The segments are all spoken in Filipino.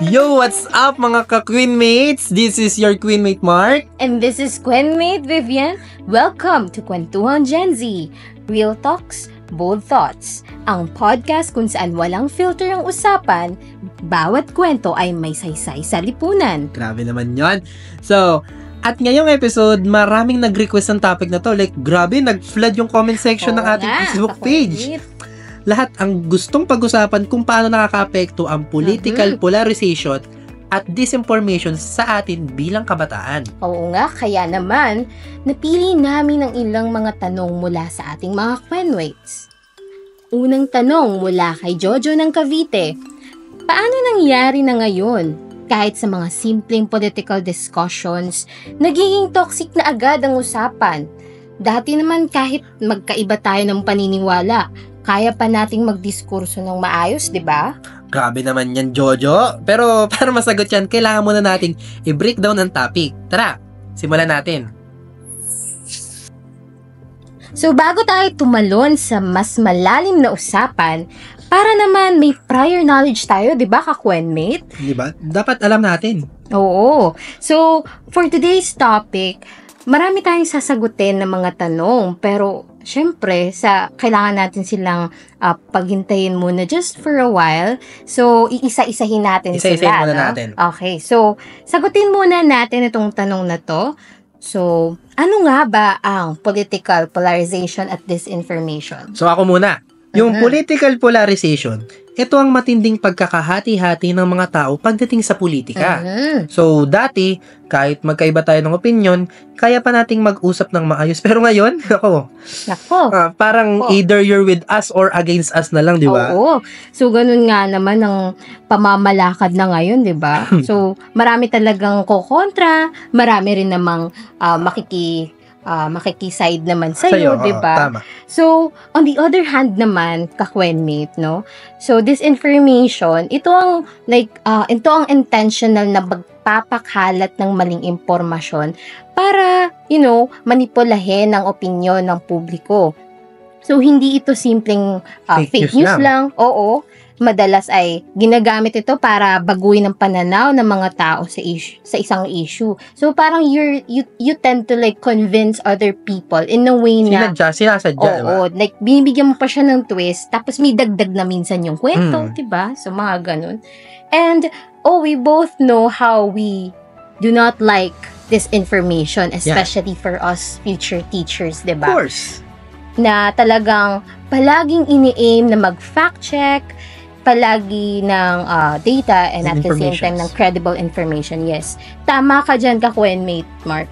Yo, what's up mga ka-queenmates? This is your queenmate Mark. And this is queenmate Vivian. Welcome to Kwentuhan Gen Z. Real talks, bold thoughts. Ang podcast kung saan walang filter ang usapan, bawat kwento ay may saysay sa lipunan. Grabe naman yon. So, at ngayong episode, maraming nag-request ng topic na to. Like, grabe, nag-flood yung comment section ng ating Facebook page. Lahat ang gustong pag-usapan kung paano nakaka-apekto ang political polarization at disinformation sa atin bilang kabataan. Oo nga, kaya naman, napili namin ang ilang mga tanong mula sa ating mga queenmates. Unang tanong mula kay Jojo ng Cavite. Paano nangyari na ngayon? Kahit sa mga simpleng political discussions, nagiging toxic na agad ang usapan. Dati naman kahit magkaiba tayo ng paniniwala, kaya pa nating magdiskurso ng maayos, di ba? Grabe naman yan, Jojo. Pero para masagot yan, kailangan muna nating i-breakdown ang topic. Tara, simulan natin. So bago tayo tumalon sa mas malalim na usapan, para naman may prior knowledge tayo, di ba, ka-queenmate? Di ba? Dapat alam natin. Oo. So, for today's topic, marami tayong sasagutin ng mga tanong, pero syempre, kailangan natin silang paghintayin muna just for a while. So, iisa-isahin natin sila. Isa-isahin muna natin. Okay. So, sagutin muna natin itong tanong na to. So, ano nga ba ang political polarization at disinformation? So, ako muna. Yung political polarization, ito ang matinding pagkakahati-hati ng mga tao pagdating sa politika. So, dati, kahit magkaiba tayo ng opinion, kaya pa nating mag-usap ng maayos. Pero ngayon, parang either you're with us or against us na lang, di ba? Oo. So, ganun nga naman ang pamamalakad na ngayon, di ba? So, marami talagang kokontra, marami rin namang makikiside naman sa'yo, di ba? Tama. So, on the other hand naman, ka-queenmate, no? So, this information, ito ang intentional na magpapakalat ng maling impormasyon para, manipulahin ang opinyon ng publiko. So, hindi ito simpleng fake news lang. Oo. Madalas ay ginagamit ito para baguhin ang pananaw ng mga tao sa isang issue. So parang you tend to convince other people in a way na sinasadya. Oo, binibigyan mo pa siya ng twist tapos may dagdag na minsan yung kwento, 'di ba? So mga ganun. And we both know how we do not like this information, especially for us future teachers, 'di ba? Of course. Na talagang palaging ini-aim na mag-fact check, palagi ng data and at the same time ng credible information. Yes. Tama ka dyan, ka-queenmate, Mark.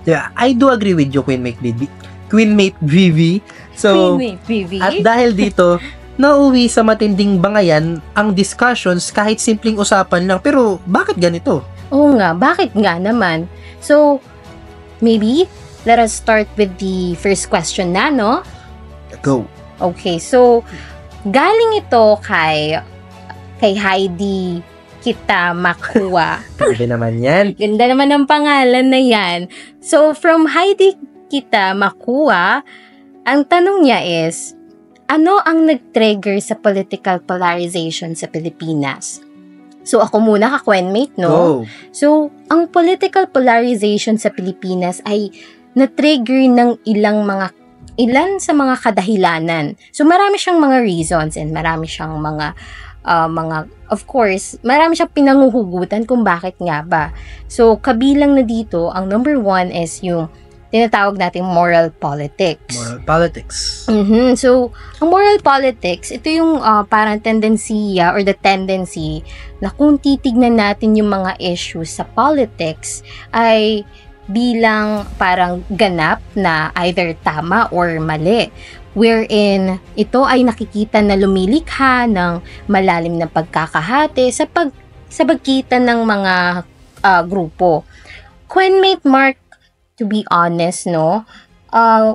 Yeah, I do agree with you, Queenmate Vivi. So, Queenmate Vivi. At dahil dito, nauwi sa matinding bangayan ang discussions kahit simpleng usapan lang. Pero, bakit ganito? Oo nga, bakit nga naman? So, maybe, let us start with the first question na, no? Go. Okay, so, galing ito kay Heidi Kita Makua. Grabe naman yan. Ganda naman ng pangalan na yan. So, from Heidi Kita Makua, ang tanong niya is, ano ang nag-trigger sa political polarization sa Pilipinas? So, ako muna ka-queenmate, no? Go. So, ang political polarization sa Pilipinas ay na-trigger ng ilan sa mga kadahilanan. So, marami siyang mga reasons and marami siyang mga, of course, marami siyang pinanguhugutan kung bakit nga ba. So, kabilang na dito, ang number one is yung tinatawag nating moral politics. Moral politics. So, ang moral politics, ito yung parang tendency na kung titignan natin yung mga issues sa politics ay bilang parang ganap na either tama or mali. Wherein ito ay nakikita na lumilikha ng malalim na pagkakahati sa pagitan ng mga grupo. Queenmate Mark, to be honest, no,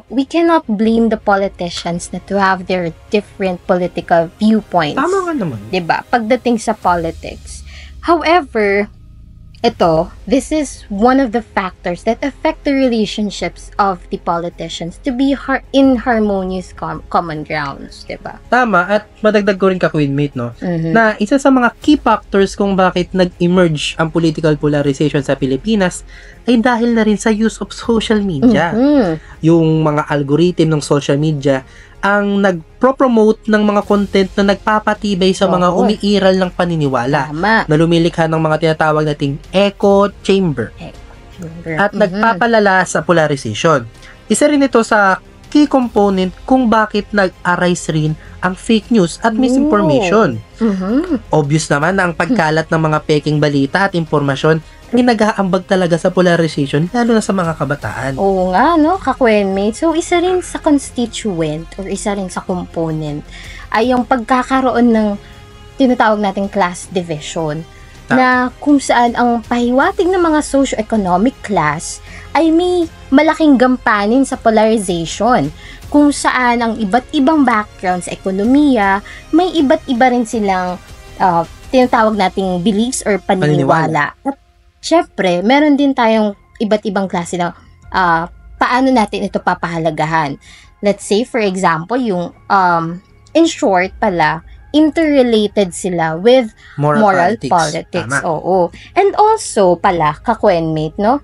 we cannot blame the politicians na to have their different political viewpoints. Tama nga naman. 'Di ba? Pagdating sa politics. However, this is one of the factors that affect the relationships of the politicians to be in harmonious common grounds, diba? Tama, at madagdag ko rin ka, Queenmate, no? Na isa sa mga key factors kung bakit nag-emerge ang political polarization sa Pilipinas ay dahil na rin sa use of social media. Yung mga algorithm ng social media ang nagpro-promote ng mga content na nagpapatibay sa mga umiiral ng paniniwala. Tama. Na lumilikha ng mga tinatawag nating echo chamber. At nagpapalala sa polarization. Isa rin ito sa key component kung bakit nag-arise rin ang fake news at misinformation. Obvious naman na ang pagkalat ng mga peking balita at impormasyon ay nag-aambag talaga sa polarization, lalo na sa mga kabataan. Oo nga, no, ka-Queenmate. So, isa rin sa constituent or isa rin sa component ay yung pagkakaroon ng tinatawag nating class division na kung saan ang pahiwatig ng mga socio-economic class ay may malaking gampanin sa polarization kung saan ang iba't ibang background sa ekonomiya, may iba't iba rin silang tinatawag nating beliefs or paniniwala. At syempre, meron din tayong iba't ibang klase ng paano natin ito papahalagahan. Let's say, for example, yung in short pala, interrelated sila with moral politics. Oo. And also pala, ka-Queenmate, no?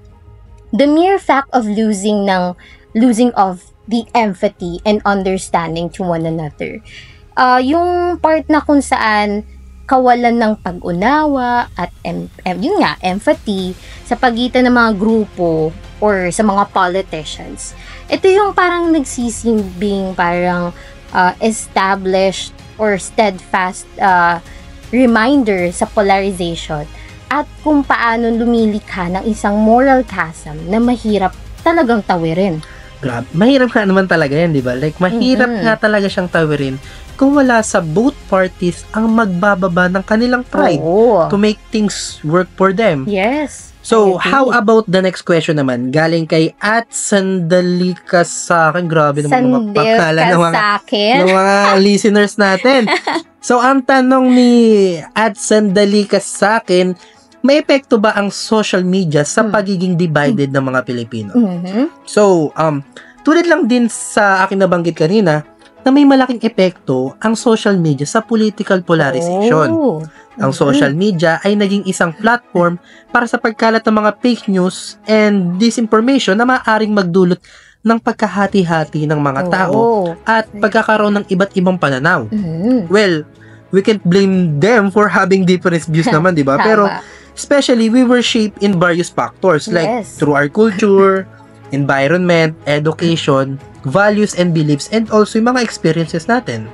The mere fact of losing of the empathy and understanding to one another. Yung part na kung saan kawalan ng pag-unawa at yun nga, empathy sa pagitan ng mga grupo or sa mga politicians. Ito yung parang nagsisimbing parang established or steadfast reminder sa polarization at kung paano lumilikha ng isang moral chasm na mahirap talagang tawirin. Grabe, mahirap nga naman talaga yan, di ba? Like, mahirap nga talaga siyang tawirin kung wala sa both parties ang magbababa ng kanilang pride to make things work for them. Yes. So, how about the next question naman? Galing kay Sandali ka sa akin. Grabe naman mga pakala ng mga listeners natin. So, ang tanong ni Sandali ka sa akin, may epekto ba ang social media sa pagiging divided ng mga Pilipino? So, tulad lang din sa akin nabanggit kanina, na may malaking epekto ang social media sa political polarization. Ang social media ay naging isang platform para sa pagkalat ng mga fake news and disinformation na maaaring magdulot ng pagkahati-hati ng mga tao at pagkakaroon ng iba't ibang pananaw. Well, we can't blame them for having different views naman, di ba? Pero especially, we were shaped in various factors like through our culture, environment, education, values and beliefs, and also yung mga experiences natin.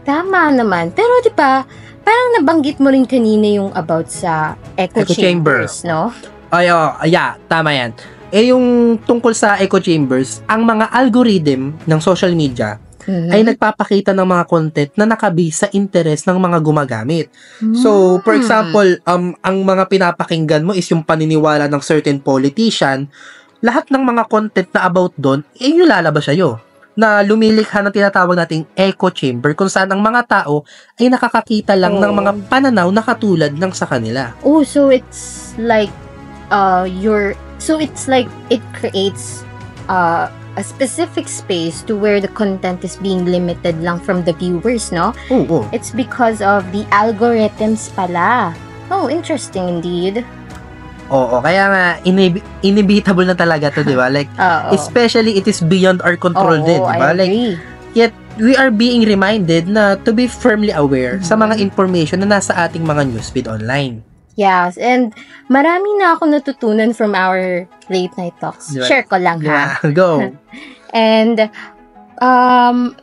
Tama naman. Pero di ba, parang nabanggit mo rin kanina yung about sa echo chambers, no? Ay, yeah, tama yan. Yung tungkol sa echo chambers, ang mga algorithm ng social media ay nagpapakita ng mga content na nakabase sa interes ng mga gumagamit. So, for example, ang mga pinapakinggan mo is yung paniniwala ng certain politician. Lahat ng mga content na about doon, yung lalabas sa'yo. Na lumilikha ng tinatawag nating echo chamber kung saan ang mga tao ay nakakakita lang ng mga pananaw na katulad ng sa kanila. Oh, so it's like it creates a specific space to where the content is being limited lang from the viewers, no? It's because of the algorithms pala. Oh, interesting indeed. Oo, kaya nga, inevitable na talaga to, di ba? Like, especially, it is beyond our control din, di ba? Like, yet, we are being reminded na to be firmly aware sa mga information na nasa ating mga newsfeed online. Yes, and marami na ako natutunan from our late night talks. Diba? Share ko lang, ha? Go! And,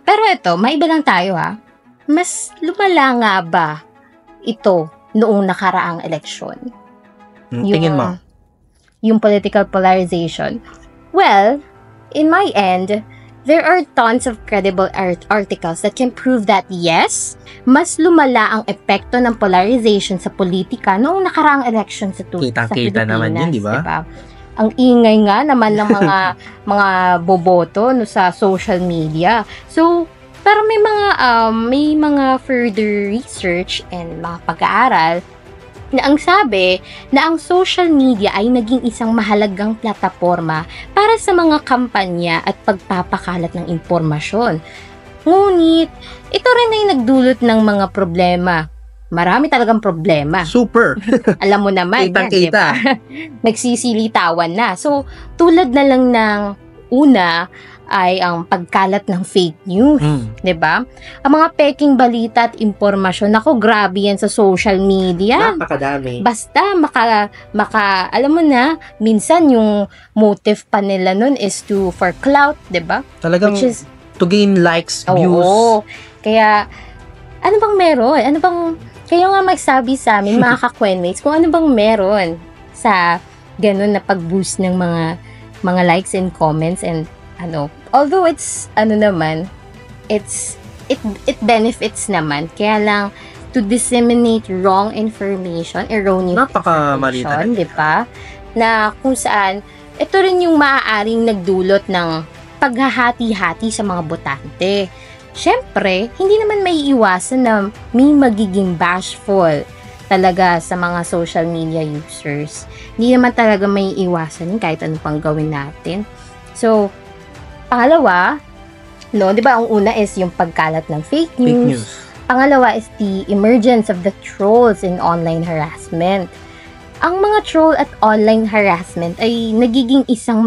pero ito, maiba lang tayo, ha? Mas lumala nga ba ito noong nakaraang eleksyon? Tingin mo? Yung political polarization. Well, in my end, there are tons of credible articles that can prove that yes, mas lumala ang epekto ng polarization sa politika noong nakaraang election sa Pilipinas. Kita naman yun, di ba? Ang ingay nga naman ng mga boboto no, sa social media. So, pero may mga further research and mga pag-aaral na ang sabi na ang social media ay naging isang mahalagang plataporma para sa mga kampanya at pagpapakalat ng impormasyon. Ngunit, ito rin ay nagdulot ng mga problema. Marami talagang problema. Super. Alam mo naman yan, Kitang-kita. diba? Nagsisilitawan na. So, tulad na lang ng una ay ang pagkalat ng fake news. 'Di ba? Ang mga peking balita at impormasyon, nako, grabe yan sa social media. Napakadami. Basta alam mo na, minsan yung motive pa nila nun is for clout, 'di ba? Talagang Which is, to gain likes, views. oo. Kaya, ano bang meron? Kayo nga magsabi sa amin, mga ka-Quenmates, kung ano bang meron sa ganun na pag-boost ng mga likes and comments and although it's it benefits naman, kaya lang to disseminate wrong information, erroneous Napaka-mali information, di ba? Na kung saan ito rin yung maaaring nagdulot ng paghahati-hati sa mga botante. Syempre, hindi naman may iwasan na may magiging bashful talaga sa mga social media users. Hindi naman talaga may iwasan kahit ano pang gawin natin. So, pangalawa, di ba, ang una is yung pagkalat ng fake news. Pangalawa is the emergence of the trolls in online harassment. Ang mga troll at online harassment ay nagiging isang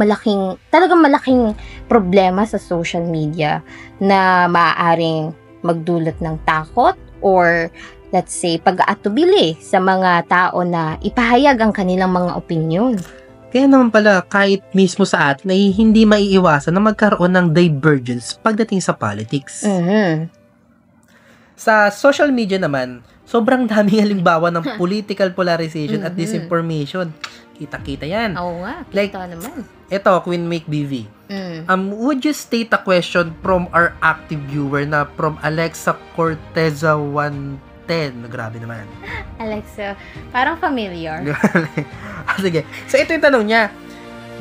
talagang malaking problema sa social media na maaaring magdulot ng takot or let's say pag-aatubili sa mga tao na ipahayag ang kanilang mga opinyon. Kaya naman pala, kahit mismo sa atin ay hindi maiiwasan na magkaroon ng divergence pagdating sa politics. Sa social media naman, sobrang daming halimbawa ng political polarization at disinformation. Kita-kita yan. Oo nga, like, kita naman. Ito, Queen Make BV. Would you state a question from our active viewer na from Alexa Corteza 110? Grabe naman. Alexa, parang familiar. Sige. So, ito yung tanong niya.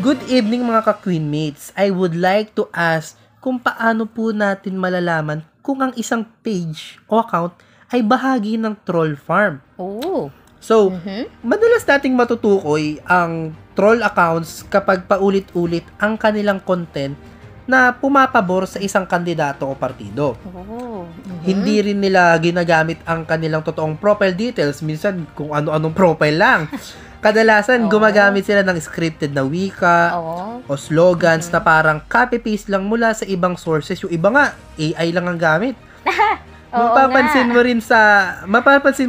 Good evening mga ka-Queen Mates. I would like to ask kung paano po natin malalaman kung ang isang page o account ay bahagi ng troll farm. Oh. So, madalas nating matutukoy ang troll accounts kapag paulit-ulit ang kanilang content na pumapabor sa isang kandidato o partido. Oh. Hindi rin nila ginagamit ang kanilang totoong profile details. Minsan, kung ano-anong profile lang. Kadalasan, gumagamit sila ng scripted na wika o slogans na parang copy-paste lang mula sa ibang sources. Yung iba nga, AI lang ang gamit. Mapapansin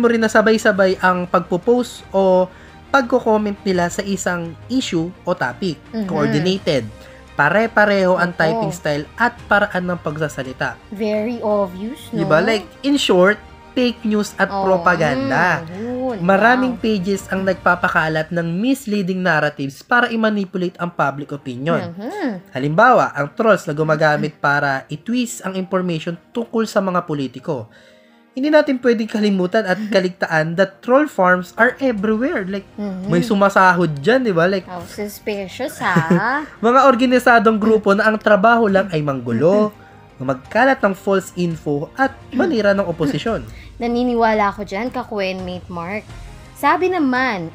mo rin na sabay-sabay ang pagpo-post o pagko-comment nila sa isang issue o topic. Coordinated. Pare-pareho ang typing style at paraan ng pagsasalita. Very obvious, no? Diba? Like, in short, fake news at propaganda. Maraming pages ang nagpapakalat ng misleading narratives para i-manipulate ang public opinion. Halimbawa, ang trolls na gumagamit para i-twist ang information tungkol sa mga politiko. Hindi natin pwedeng kalimutan at kaligtaan that troll farms are everywhere. Like, may sumasahod dyan, di ba? Like, suspicious, ha? Mga organisadong grupo na ang trabaho lang ay manggulo, magkalat ng false info at manira ng oposisyon. Naniniwala ako dyan, ka-Quenmate Mark. Sabi naman,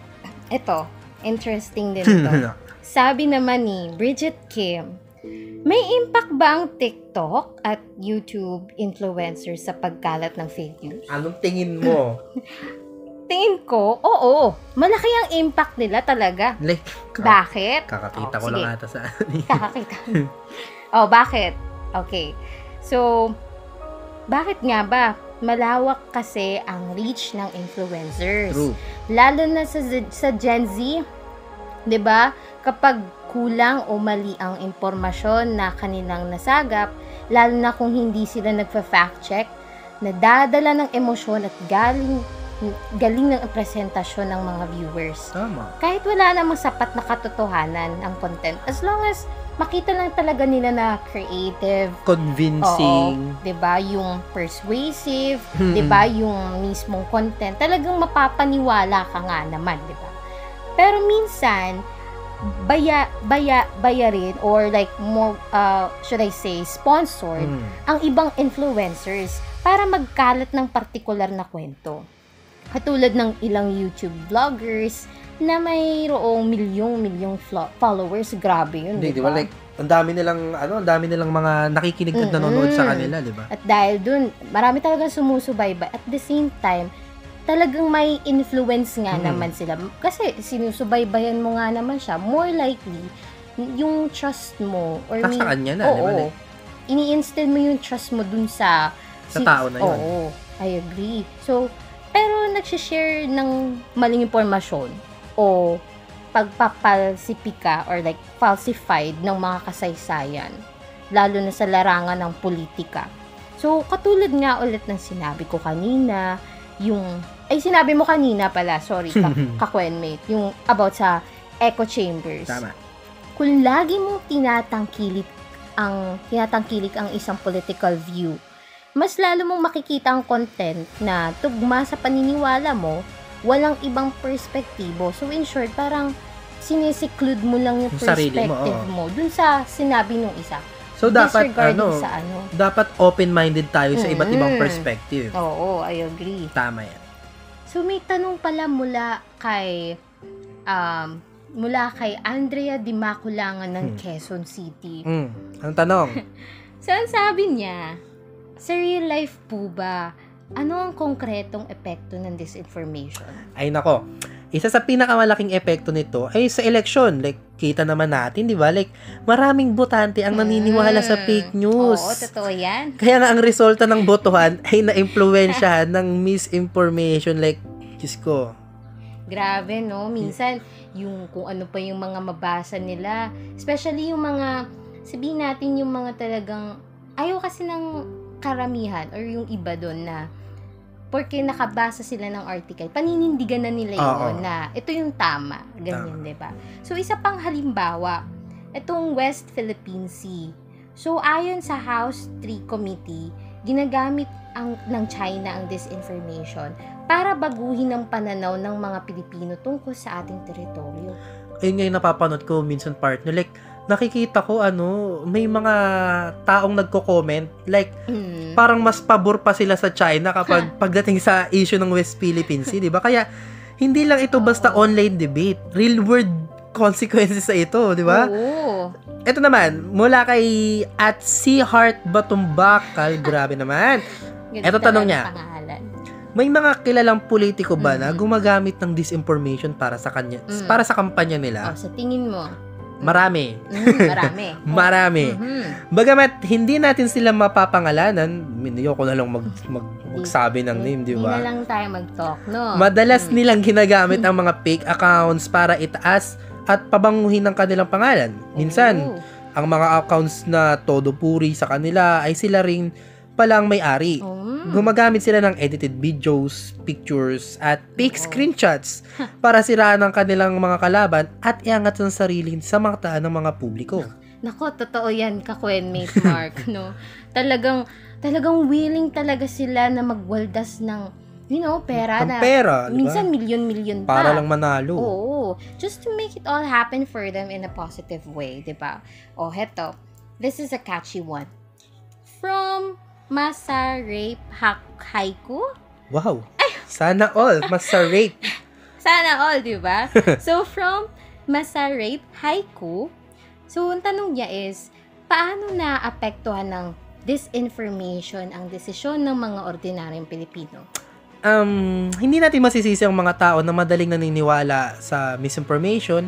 ito, interesting din ito. Sabi naman ni Bridget Kim, may impact ba ang TikTok at YouTube influencers sa pagkalat ng fake news? Anong tingin mo? Tingin ko, oo. Malaki ang impact nila talaga. Like, bakit? Kakakita ko lang ata sa Kakakita. Bakit? Okay. So, bakit nga ba? Malawak kasi ang reach ng influencers. True. Lalo na sa Gen Z, 'di ba? Kapag kulang o mali ang impormasyon na kanilang nasagap, lalo na kung hindi sila nagfa-fact check, nadadala ng emosyon at galing ng presentasyon ng mga viewers. Tama. Kahit wala namang sapat na katotohanan ang content, as long as makita lang talaga nila na creative, convincing, 'di ba? Yung persuasive, 'di ba? Yung mismong content, talagang mapapaniwala ka nga naman, 'di ba? Pero minsan bayarin or like more should I say sponsored ang ibang influencers para magkalat ng partikular na kwento. Katulad ng ilang YouTube vloggers na mayroong milyong followers. Grabe yun, Di ba? Like, ang dami nilang mga nakikinig at nanonood sa kanila, di ba? At dahil dun, marami talagang sumusubaybay. At the same time, talagang may influence nga naman sila. Kasi sinusubaybayan mo nga naman siya, more likely, yung trust mo, or sa kanya na, di ba? Like, ini-instill mo yung trust mo dun sa tao na yun. Oo, I agree. So, pero nagsishare ng maling impormasyon o pagpapalsipika or like falsified ng mga kasaysayan, lalo na sa larangan ng politika. So, katulad nga ulit ng sinabi ko kanina, sinabi mo kanina pala, sorry, ka-Kwenmate, yung about sa echo chambers. Tama. Kung lagi mong tinatangkilik ang isang political view, mas lalo mong makikita ang content na tugma sa paniniwala mo, walang ibang perspektibo. So, in short, parang siniseclude mo lang yung perspective mo dun sa sinabi nung isa. So, dapat, dapat open-minded tayo sa iba't ibang perspective. Oo, I agree. Tama yan. So, may tanong pala mula kay Andrea Di Maculangan ng Quezon City. Anong tanong? So, ang sabi niya, sa real life po ba, ano ang konkretong epekto ng disinformation? Ay nako, isa sa pinakamalaking epekto nito ay sa eleksyon. Like, kita naman natin, di ba? Like, maraming botante ang naniniwala sa fake news. Oo, totoo yan. Kaya nga ang resulta ng botohan ay na-impluwensyahan ng misinformation. Like, Diyos ko. Grabe, no? Minsan, yung kung ano pa yung mga mabasa nila, especially yung mga, sabihin natin yung mga talagang, ayaw kasi ng karamihan or yung iba doon na porque nakabasa sila ng article, paninindigan na nila yun na ito yung tama, ganyan, diba? So, isa pang halimbawa, itong West Philippine Sea. So, ayon sa House 3 Committee, ginagamit ng China ang disinformation para baguhin ang pananaw ng mga Pilipino tungkol sa ating teritoryo. Ayun nga yung napapanood ko minsan, partner. Like, nakikita ko, may mga taong nagko-comment, like, parang mas pabor pa sila sa China kapag pagdating sa issue ng West Philippine Sea, di ba? Kaya, hindi lang ito basta online debate. Real world consequences sa ito, di ba? Oo. Ito naman, mula kay @seaheartbatumbakal, grabe naman. Ito tanong niya. May mga kilalang politiko ba na gumagamit ng disinformation para sa kampanya nila? Sa tingin mo? Marami. Marami. Bagamat hindi natin sila mapapangalanan, ayoko na lang magsabi ng name, di ba? Hindi na lang tayo mag-talk, no? Madalas nilang ginagamit ang mga fake accounts para itaas at pabanguhin ang kanilang pangalan. Minsan, ang mga accounts na todo puri sa kanila ay sila rin palang may-ari. Gumagamit sila ng edited videos, pictures, at fake screenshots para siraan ang kanilang mga kalaban at iangat ang sarili sa mata ng mga publiko. Nako, totoo yan, ka-Kwenmate Mark, no? Talagang willing talaga sila na magwaldas ng, pera na. Pera, minsan diba? Milyon pa. Para lang manalo. Oo. Just to make it all happen for them in a positive way, diba? Heto. This is a catchy one. From Masarape Haiku? Wow. Sana all. Masarape. Sana all, diba? So, from Masarape Haiku, so, ang tanong niya is, paano naapektuhan ng disinformation ang desisyon ng mga ordinaryong Pilipino? Hindi natin masisisi ang mga tao na madaling naniniwala sa misinformation.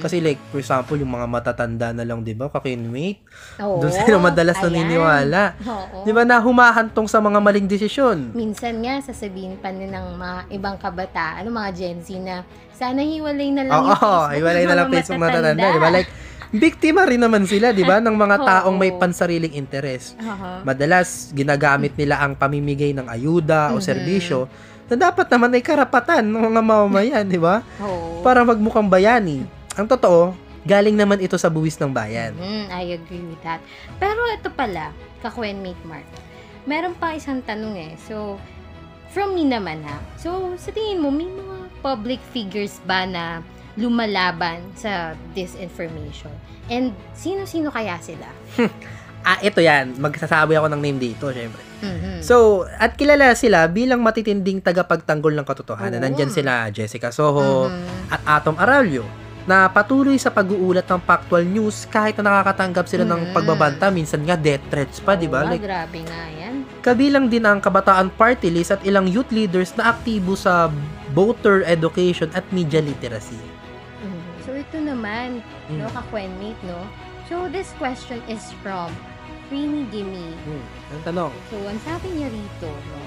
Kasi like, for example, yung mga matatanda na lang, di ba, ka-Kwenmate? Doon sila madalas naniniwala. Di ba, na humahantong sa mga maling desisyon. Minsan nga, sasabihin pa ng mga ibang kabataan, mga Gen Z na, sana hiwalay na lang yung Facebook. Hiwalay na lang Facebook matatanda. Di ba, like, biktima rin naman sila, di ba, ng mga taong may pansariling interes. Madalas, ginagamit nila ang pamimigay ng ayuda o serbisyo na dapat naman ay karapatan ng mga mamamayan, di ba? Para magmukhang bayani. Ang totoo, galing naman ito sa buwis ng bayan. I agree with that. Pero ito pala, ka-Kwenmate Mark, meron pa isang tanong So, from me naman So, sa tingin mo, may mga public figures ba na lumalaban sa disinformation? And sino-sino kaya sila? Ito yan. Magsasabi ako ng name dito, syempre. Mhm. So, at kilala sila bilang matitinding tagapagtanggol ng katotohanan. Oo. Nandyan sila Jessica Soho Mhm. at Atom Aralio na patuloy sa pag-uulat ng factual news kahit na nakakatanggap sila ng pagbabanta, minsan nga death threats pa, di ba? Oo, Like, grabe nga yan. kabilang din ang Kabataan Party List at ilang youth leaders na aktibo sa voter education at media literacy. So, ito naman, Mm. no, ka-Quenmate, no? So, this question is from Rini Gimme. Ang tanong, So, ang sabi niya rito, no,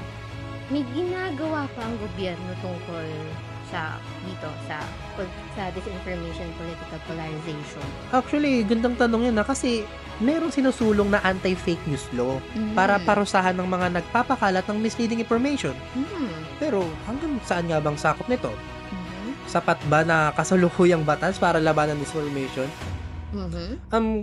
may ginagawa pa ang gobyerno tungkol sa disinformation, political polarization. actually, gandang tanong yan kasi merong sinusulong na anti-fake news law para parusahan ng mga nagpapakalat ng misleading information. Pero hanggang saan nga bang sakop nito? Sapat ba na kasalukuyang batas para labanan ng disinformation?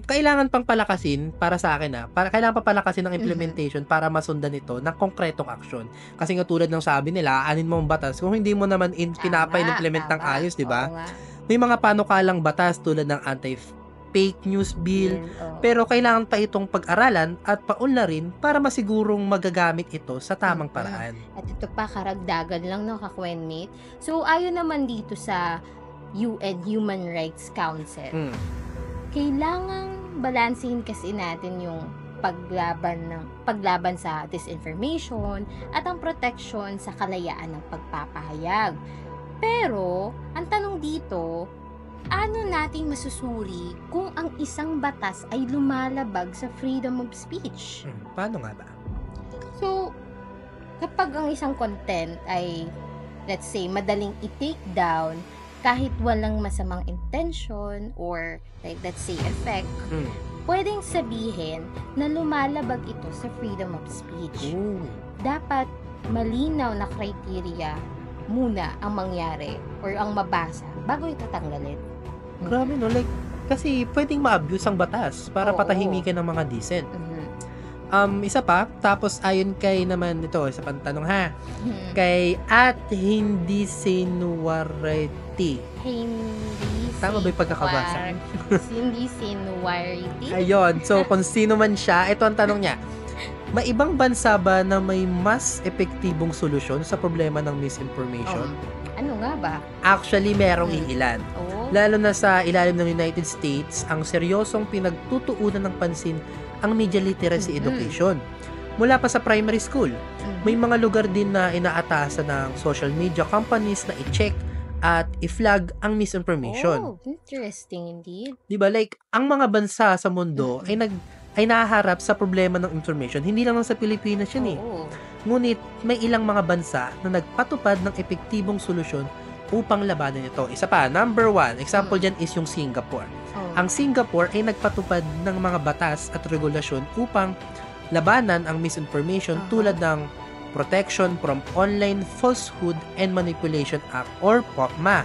Kailangan pang palakasin para sa akin kailangan pa palakasin ng implementation para masundan ito ng konkretong aksyon. Kasi nga tulad ng sabi nila, aanin mo ang batas kung hindi mo naman pinapa-implement ng ayos, di ba? Oo nga. May mga panukalang batas tulad ng anti-fake news bill, Oo. pero kailangan pa itong pag-aralan at paunlarin para masigurong magagamit ito sa tamang paraan. At ito pa, karagdagan lang, no, ka-Quenmate. So, ayon naman dito sa UN Human Rights Council, kailangang balansehin kasi natin yung paglaban sa disinformation at ang protection sa kalayaan ng pagpapahayag. Pero, ang tanong dito, ano nating masusuri kung ang isang batas ay lumalabag sa freedom of speech? Paano nga ba? So, kapag ang isang content ay, let's say, madaling i-take down kahit walang masamang intention or, like, let's say, effect, pwedeng sabihin na lumalabag ito sa freedom of speech. Dapat malinaw na criteria muna ang mangyari or ang mabasa bago ito tanggalin. Grabe, no? Like, kasi pwedeng ma-abuse ang batas para Oo. patahimikin ng mga decent. Isa pa, tapos ayon kay naman ito, isa pang tanong ha, kay at hindi sinuwarity. Tama ba yung pagkakabasa? Hindi sinuwarity? Ayun, so kung sino man siya, ito ang tanong niya. May ibang bansa ba na may mas epektibong solusyon sa problema ng misinformation? Ano nga ba? Actually, merong iilan. Oh. Lalo na sa ilalim ng United States, ang seryosong pinagtutuunan ng pansin ang media literacy education. Mula pa sa primary school, may mga lugar din na inaatasan ng social media companies na i-check at i-flag ang misinformation. Oh, interesting indeed. Diba? Like, ang mga bansa sa mundo ay nahaharap sa problema ng information. Hindi lang sa Pilipinas yun Ngunit, may ilang mga bansa na nagpatupad ng epektibong solusyon upang labanan ito. Isa pa, number 1, example dyan is yung Singapore. Ang Singapore ay nagpatupad ng mga batas at regulasyon upang labanan ang misinformation tulad ng Protection from Online Falsehood and Manipulation Act or POCMA.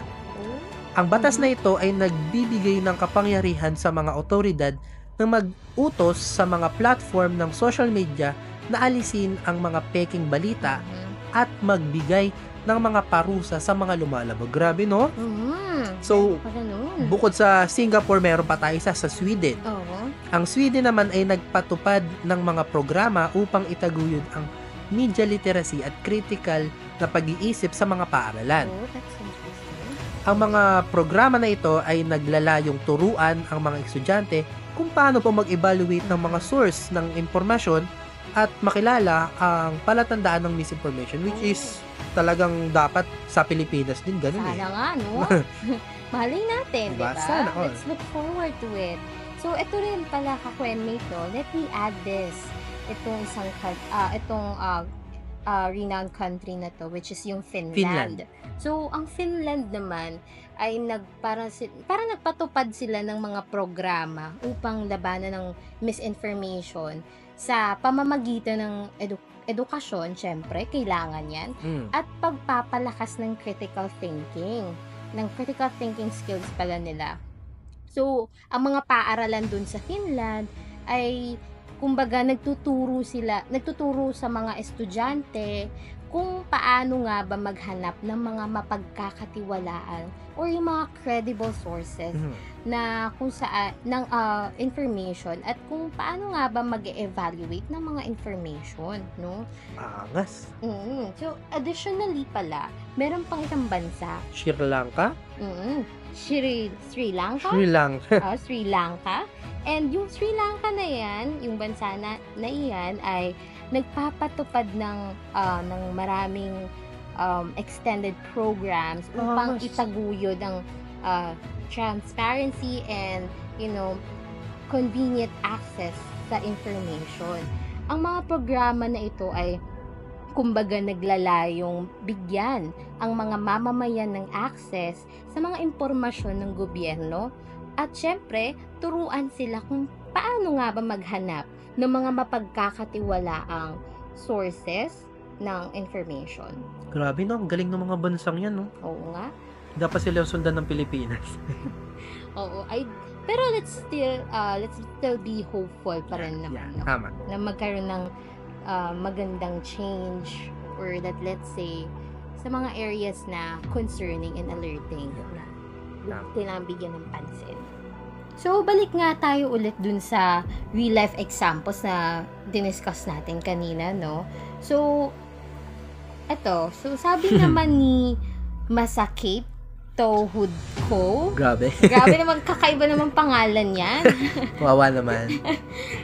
Ang batas na ito ay nagbibigay ng kapangyarihan sa mga otoridad na mag-utos sa mga platform ng social media na alisin ang mga peking balita at magbigay ng mga parusa sa mga lumalabag. Grabe, no? So, bukod sa Singapore, meron pa tayo sa Sweden. Ang Sweden naman ay nagpatupad ng mga programa upang itaguyod ang media literacy at critical na pag-iisip sa mga paaralan. That's interesting. Ang mga programa na ito ay naglalayong turuan ang mga estudyante kung paano po mag-evaluate ng mga source ng impormasyon at makilala ang palatandaan ng misinformation, which is talagang dapat sa Pilipinas din ganun Sana nga, no? Malay natin, Diba? diba? Sana all. Let's look forward to it. So, ito rin pala, ka-Quenmate, no? Let me add this. Itong renowned country na to, which is yung Finland. So, ang Finland naman ay parang nagpatupad sila ng mga programa upang labanan ng misinformation sa pamamagitan ng edukasyon, syempre, kailangan yan, at pagpapalakas ng critical thinking skills pala nila. So, ang mga paaralan dun sa Finland ay kumbaga nagtuturo sa mga estudyante kung paano nga ba maghanap ng mga mapagkakatiwalaan or yung mga credible sources na kung saan ng information at kung paano nga ba mag-evaluate ng mga information, no? Angas. So, additionally pala, meron pang isang bansa. Sri Lanka? Sri Lanka? Sri Lanka. Sri Lanka. And yung Sri Lanka na yan, yung bansa na iyan ay nagpapatupad ng maraming extended programs upang itaguyod ang transparency and, convenient access sa information. Ang mga programa na ito ay kumbaga naglalayong bigyan ang mga mamamayan ng access sa mga impormasyon ng gobyerno at syempre, turuan sila kung paano nga ba maghanap ng mga mapagkakatiwalaang sources ng information. Grabe no, ang galing ng mga bansang yan, no? Oo nga. Dapat sila yung sundan ng Pilipinas. Oo, pero let's still be hopeful pa rin naman, no? Tama. Na magkaroon ng magandang change or that let's say sa mga areas na concerning and alerting na kailangan bigyan ng pansin. So, balik nga tayo ulit dun sa real-life examples na diniscuss natin kanina, no? So, eto. So, sabi naman ni Masakit Tohudko. Grabe. Grabe naman, kakaiba naman pangalan yan. Wawa naman.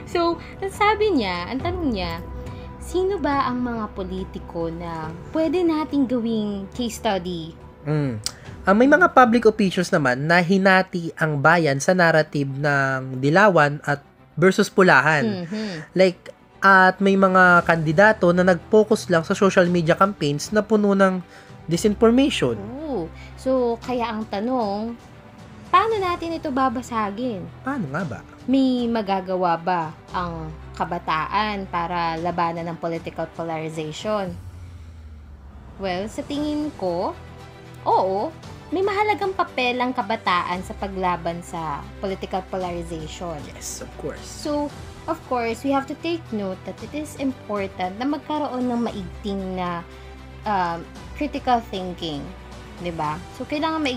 So, sabi niya, ang tanong niya, sino ba ang mga politiko na pwede nating gawing case study? May mga public officials naman na hinati ang bayan sa narrative ng dilawan at versus pulahan. Like, at may mga kandidato na nag-focus lang sa social media campaigns na puno ng disinformation. So, kaya ang tanong, paano natin ito babasagin? Paano nga ba? May magagawa ba ang kabataan para labanan ng political polarization? Well, sa tingin ko, oo, may mahalagang papel ang kabataan sa paglaban sa political polarization. Yes, of course. So, of course, we have to take note that it is important na magkaroon ng maigting na critical thinking. Diba? So, kailangan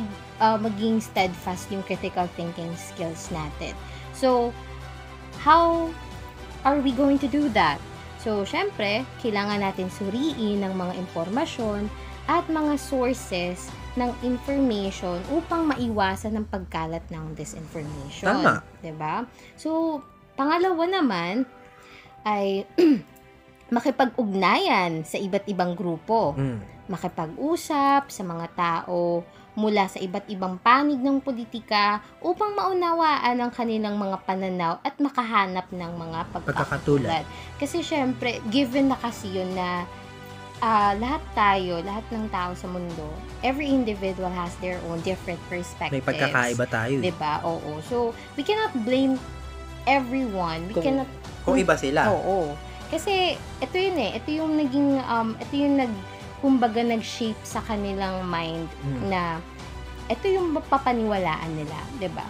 maging steadfast yung critical thinking skills natin. So, how are we going to do that? So, syempre, kailangan natin suriin ng mga impormasyon at mga sources ng information upang maiwasan ang pagkalat ng disinformation. Tama. Diba? So, pangalawa naman ay makipag-ugnayan sa iba't ibang grupo. Makipag-usap sa mga tao mula sa iba't ibang panig ng politika upang maunawaan ang kanilang mga pananaw at makahanap ng mga pagkakatulad. Kasi syempre, given na kasi yun na lahat ng tao sa mundo, every individual has their own different perspectives. May pagkakaiba tayo. Diba? Oo. So, we cannot blame everyone. Kung iba sila. Oo. Kasi, ito yun eh. Ito yung kumbaga nag-shape sa kanilang mind na ito yung mapapaniwalaan nila. Diba?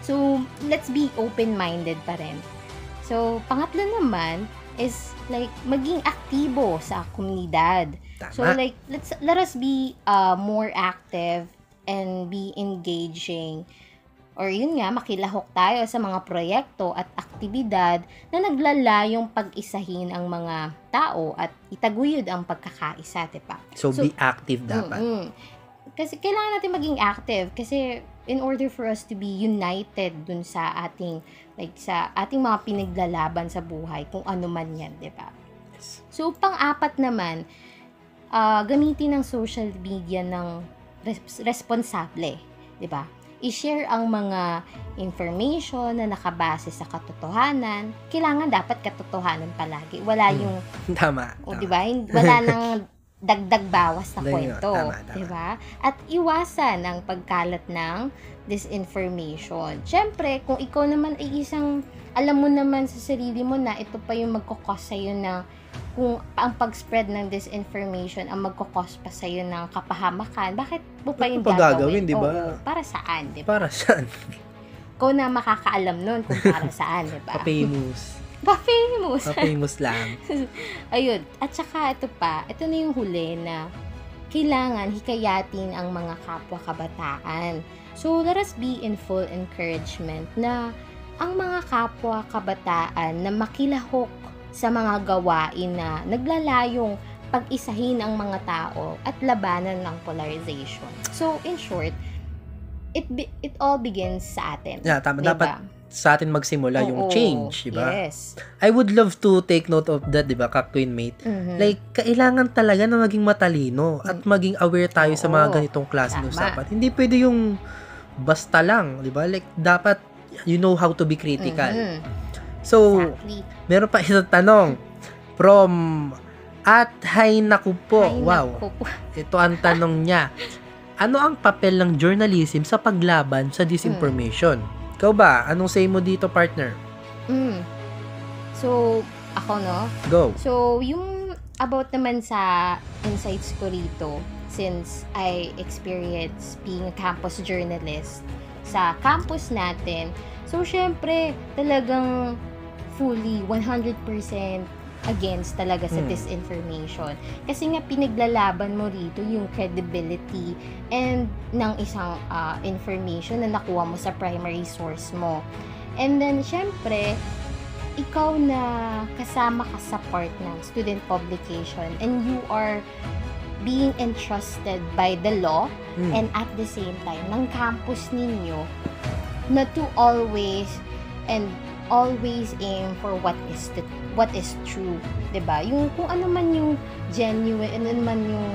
So, let's be open-minded pa rin. So, pangatlo naman is like maging aktibo sa komunidad. Tama. So like let us be more active and be engaging, or yun nga, makilahok tayo sa mga proyekto at aktibidad na naglalayong pag-isahin ang mga tao at itaguyod ang pagkakaisa, diba? So be active dapat. Kasi kailangan natin maging active kasi in order for us to be united dun sa ating mga pinaglalaban sa buhay, kung ano man yan, diba? Yes. So, pang-apat naman, gamitin ang social media ng responsable, diba? I-share ang mga information na nakabase sa katotohanan. Kailangan dapat katotohanan palagi. Wala yung... Tama. Diba? Wala nang dagdag bawas na kwento. Tama. Diba? At iwasan ang pagkalat ng disinformation. Siyempre, kung ikaw naman ay alam mo naman sa sarili mo na ito pa yung magkakos sa'yo na kung ang pag-spread ng disinformation ang magkakos pa sa'yo ng kapahamakan, bakit mo pa yung gagawin? Diba? Para saan? Diba? Para saan? Ikaw na makakaalam nun kung para saan, diba? Famous. Pa-famous. Pa-famous lang. Ayun. At saka ito na yung huli na kailangan hikayatin ang mga kapwa kabataan. So, let us be in full encouragement na ang mga kapwa kabataan na makilahok sa mga gawain na naglalayong pag-isahin ang mga tao at labanan ng polarization. So, in short, it all begins sa atin. Yeah, tama. Diba? Dapat sa atin magsimula yung change, diba? Yes. I would love to take note of that, diba, ka-queenmate? Mhm. Like, kailangan talaga na maging matalino at maging aware tayo sa mga Oo. ganitong klase ng Tama. usapan. Hindi pwede yung basta lang, diba? Like, dapat you know how to be critical. Mhm. So, Exactly. meron pa isang tanong from Hay Naku po. Ay, Wow. naku po. Ito ang tanong niya. Ano ang papel ng journalism sa paglaban sa disinformation? Ikaw ba? Anong say mo dito, partner? So, ako, no? Go. So, yung about naman sa insights ko rito, since I experienced being a campus journalist sa campus natin, so, syempre, talagang fully 100% against talaga sa disinformation. Kasi nga, pinaglalaban mo rito yung credibility and ng isang information na nakuha mo sa primary source mo. And then, syempre, ikaw na kasama ka sa part ng student publication and you are being entrusted by the law and at the same time, ng campus ninyo na to always aim for what is true, 'di ba? Yung kung ano man yung genuine, ano man yung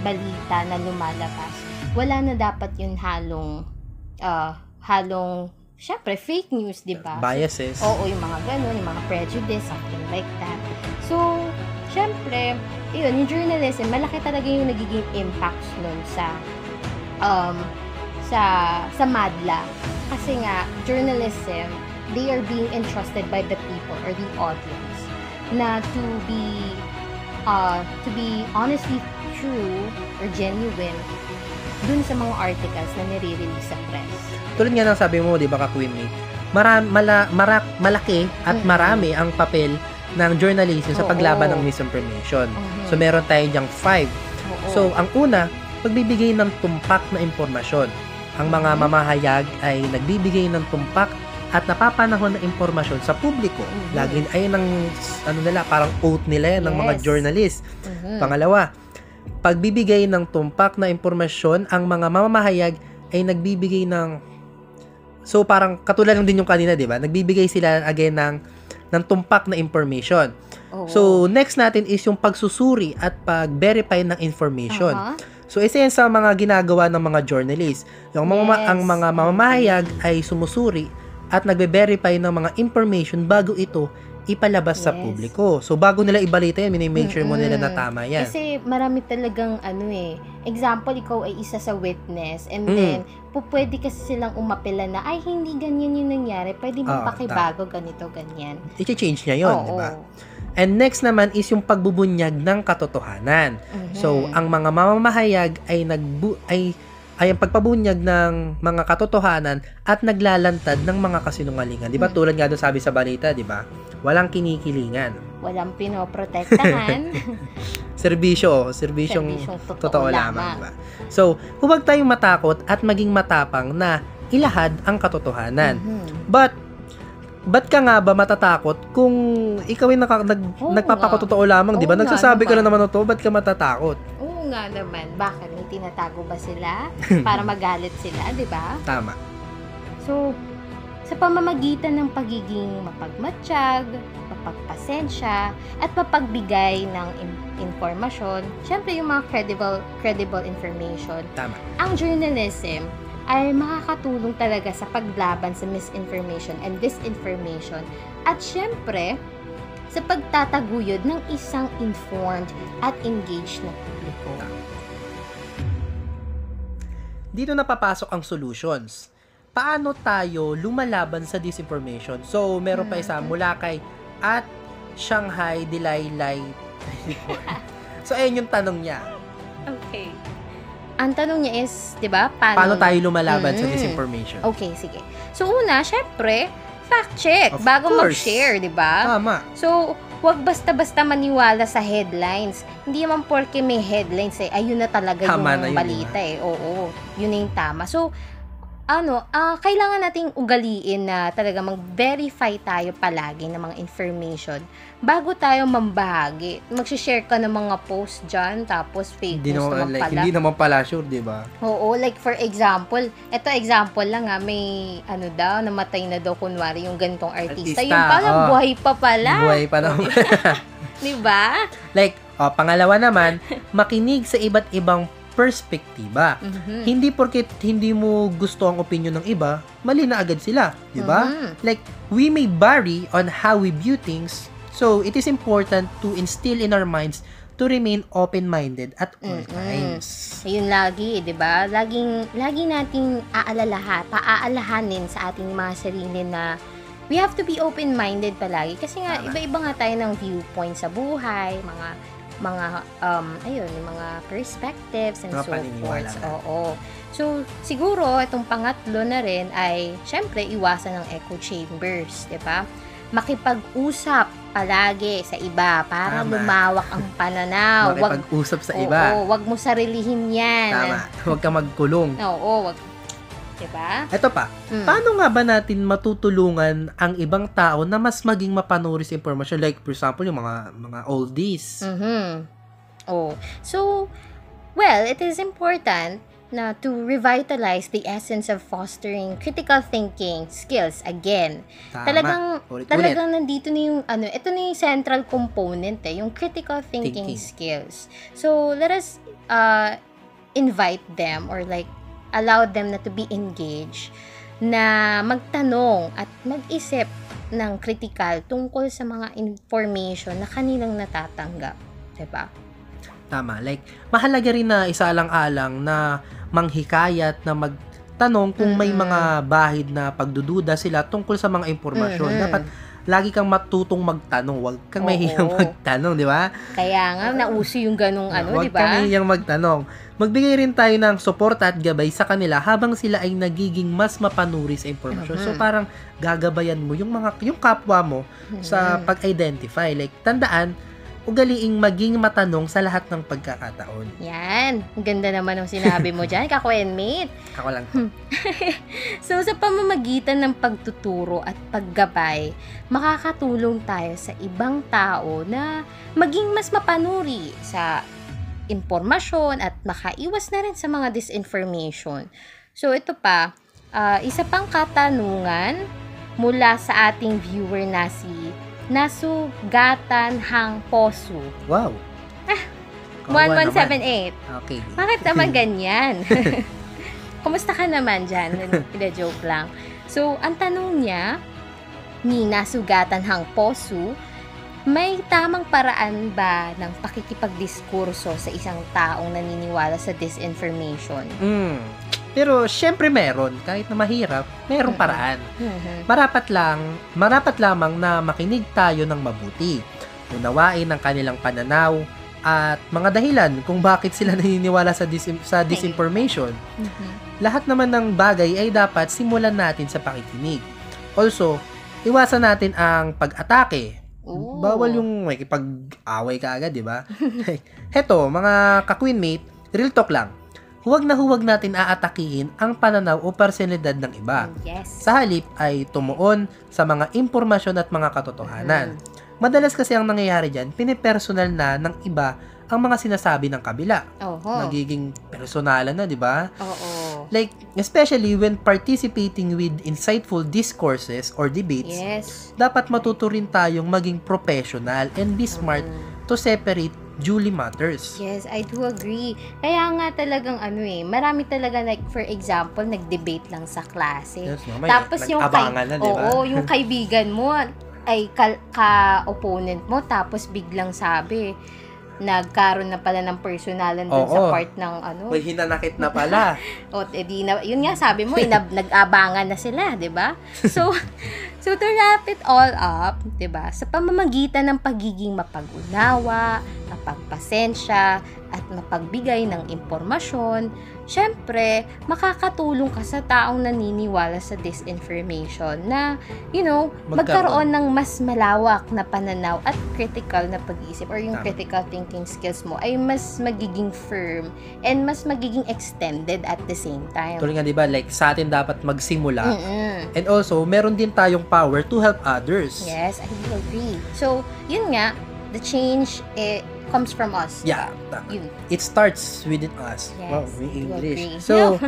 balita na lumalabas, wala na dapat yun halong syempre fake news, 'di ba? Biases. So, oo, yung mga ganun, yung mga prejudice, something like that. So, syempre, yun, yung journalism, malaki talaga yung nagiging impacts nun sa madla. Kasi nga, journalism, they are being entrusted by the people or the audience na to be honestly true or genuine dun sa mga articles na nire-release sa press. Tulad nga ng sabi mo, di ba, ka-queenmate, malaki at marami ang papel ng journalism sa paglaban ng misinformation. So, meron tayo diyang 5. So, ang una, pagbibigay ng tumpak na impormasyon. Ang mga mamahayag ay nagbibigay ng tumpak at napapanahon ng impormasyon sa publiko. Lagi ay parang oath nila yan ng mga journalist. Pangalawa, pagbibigay ng tumpak na impormasyon, ang mga mamahayag ay nagbibigay ng, so parang katulad lang din yung kanina, di ba? Nagbibigay sila again ng tumpak na information. So, next natin is yung pagsusuri at pag-verify ng information. So, isa yan sa mga ginagawa ng mga journalists. Ang mga mamamahayag ay sumusuri at nagbe-verify ng mga information bago ito ipalabas sa publiko. So, bago nila ibalita yan, minimake sure mo nila na tama yan. Kasi marami talagang example, ikaw ay isa sa witness and then, pwede kasi silang umapela na, ay, hindi ganyan yung nangyari. Pwede mong pakibago, ganito, ganyan. I-change niya yun, di ba? And next naman is yung pagbubunyag ng katotohanan. So, ang mga mamamahayag ay ang pagpabunyag ng mga katotohanan at naglalantad ng mga kasinungalingan. Di ba? Tulad nga doon sabi sa balita, di ba? Walang kinikilingan. Walang pinoprotektahan. Serbisyong totoo lamang. Diba? So, huwag tayong matakot at maging matapang na ilahad ang katotohanan. Ba't ka nga ba matatakot kung ikaw ay nagpapakatotoo lamang, di ba? Nagsasabi ka lang naman ito, ba't ka matatakot? Oo nga naman. Bakit? May tinatago ba sila? Para magalit sila, di ba? Tama. So, sa pamamagitan ng pagiging mapagmatsyag, mapagpasensya, at mapagbigay ng informasyon, syempre yung mga credible information, tama. Ang journalism ay makakatulong talaga sa paglaban sa misinformation and disinformation at syempre sa pagtataguyod ng isang informed at engaged na publiko. Dito na papasok ang solutions. Paano tayo lumalaban sa disinformation? So, meron pa isa mula kay at Shanghai Delilah. So, ayun yung tanong niya. Okay. Ang tanong niya is, di ba, paano tayo lumalaban sa disinformation? Okay, sige. So, una, syempre, fact check Of bago course. mag-share, di ba? Tama. So, wag basta-basta maniwala sa headlines. Hindi naman porke may headlines ayun na talaga Tama yung na yun, balita Oo, yun na yung tama. So, kailangan nating ugaliin na talaga mag-verify tayo palagi ng mga information bago tayo mambahagi. Mag-share ka ng mga post dyan, tapos fake news naman pala. Hindi naman pala sure, di ba? Oo, like for example, example lang may namatay na daw kunwari yung ganitong artista. Yung pala, buhay pa pala. Buhay pa naman. Di ba? Like, pangalawa naman, makinig sa iba't ibang perspektiba. Hindi porket hindi mo gusto ang opinion ng iba, mali na agad sila, di ba? Like, we may vary on how we view things, so it is important to instill in our minds to remain open-minded at all times. Ayun lagi, di ba? Lagi nating paaalahanin sa ating mga sarili na we have to be open-minded palagi kasi nga iba-iba nga tayo ng viewpoint sa buhay, mga mga perspectives and so forth. Oo. So, siguro, itong pangatlo na rin ay, syempre, iwasan ng echo chambers, di ba? Makipag-usap palagi sa iba para lumawak ang pananaw. Makipag-usap sa iba. Oo, wag mo sarilihin yan. Tama. Huwag ka magkulong. Oo, wag. Diba? Ito pa, paano nga ba natin matutulungan ang ibang tao na mas maging mapanuri sa impormasyon? Like, for example, yung mga oldies. So, well, it is important na to revitalize the essence of fostering critical thinking skills again. Tama. Talagang nandito na yung, ito na yung central component yung critical thinking skills. So, let us invite them or like, allow them na to be engaged, na magtanong at mag-isip ng critical tungkol sa mga information na kanilang natatanggap. Diba? Tama. Like, mahalaga rin na isaalang-alang na manghikayat na magtanong kung may mga bahid na pagdududa sila tungkol sa mga impormasyon. Dapat lagi kang matutong magtanong. Huwag kang mahihiyang magtanong, di ba? Kaya nga, nauso yung ganong di ba? Huwag kang mahihiyang magtanong. Magbigay rin tayo ng suporta at gabay sa kanila habang sila ay nagiging mas mapanuri sa impormasyon. So, parang gagabayan mo yung kapwa mo sa pag-identify. Like, tandaan, ugaliing maging matanong sa lahat ng pagkakataon. Yan. Ang ganda naman ng sinabi mo dyan, ka-quenmate. Ako lang. So, sa pamamagitan ng pagtuturo at paggabay, makakatulong tayo sa ibang tao na maging mas mapanuri sa impormasyon at makaiwas na rin sa mga disinformation. So, ito pa, isa pang katanungan mula sa ating viewer na si Nasugatan Hang Posu. Wow. 1178. Okay. Bakit naman ganyan? Kumusta ka naman dyan? Joke lang. So, ang tanong niya ni Nasugatan Hang Posu, may tamang paraan ba ng pakikipagdiskurso sa isang taong naniniwala sa disinformation? Pero syempre meron, kahit na mahirap, merong paraan. Marapat lamang na makinig tayo ng mabuti. Unawain ang kanilang pananaw at mga dahilan kung bakit sila naniniwala sa disinformation. Lahat naman ng bagay ay dapat simulan natin sa pakikinig. Also, iwasan natin ang pag-atake. Bawal yung makipag-away ka agad, di ba? Heto, mga ka-queenmate, real talk lang. Huwag natin aatakihin ang pananaw o personalidad ng iba. Sa halip ay tumuon sa mga impormasyon at mga katotohanan. Madalas kasi ang nangyayari dyan, pinipersonal na ng iba ang mga sinasabi ng kabila. Nagiging personalan na, di ba? Like, especially when participating with insightful discourses or debates, dapat matuto rin tayong maging professional and be smart to separate duly matters. Yes, I do agree. Kaya nga talagang marami talaga like for example, nag-debate lang sa klase. Tapos yung yung kaibigan mo ay ka-opponent mo tapos biglang sabi nagkaroon na pala ng personalan dun sa part ng may hinanakit na pala. Yun nga sabi mo, nag-abangan na sila, 'di ba? So to wrap it all up, 'di ba? Sa pamamagitan ng pagiging mapag-unawa, mapagpasensya, at mapagbigay ng impormasyon, syempre, makakatulong ka sa taong naniniwala sa disinformation na, magkaroon ng mas malawak na pananaw at critical na pag-iisip or yung critical thinking skills mo ay mas magiging firm and mas magiging extended at the same time. Tulad nga, diba, like, sa atin dapat magsimula. And also, meron din tayong power to help others. Yes, I do agree. So, yun nga, the change, comes from us. Yeah, it starts within us. Yes, wow, we English. agree. So,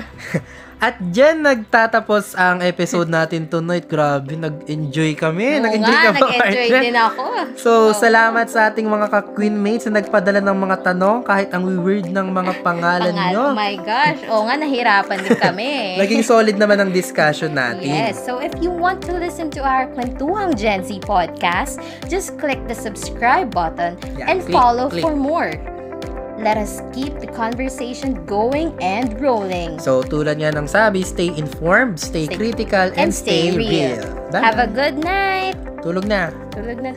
at dyan nagtatapos ang episode natin tonight. Grabe, nag-enjoy kami. Nag-enjoy din ako. So, salamat sa ating mga ka-queen mates na nagpadala ng mga tanong kahit ang weird ng mga pangalan nyo. Oh my gosh. Oo nga, nahirapan din kami. Naging solid naman ang discussion natin. Yes. So, if you want to listen to our Kwentuhang Gen Z podcast, just click the subscribe button and follow for more. Let us keep the conversation going and rolling. So, tulad nga ng sabi, stay informed, stay critical, and stay real. Have a good night. Tulog na. Tulog na.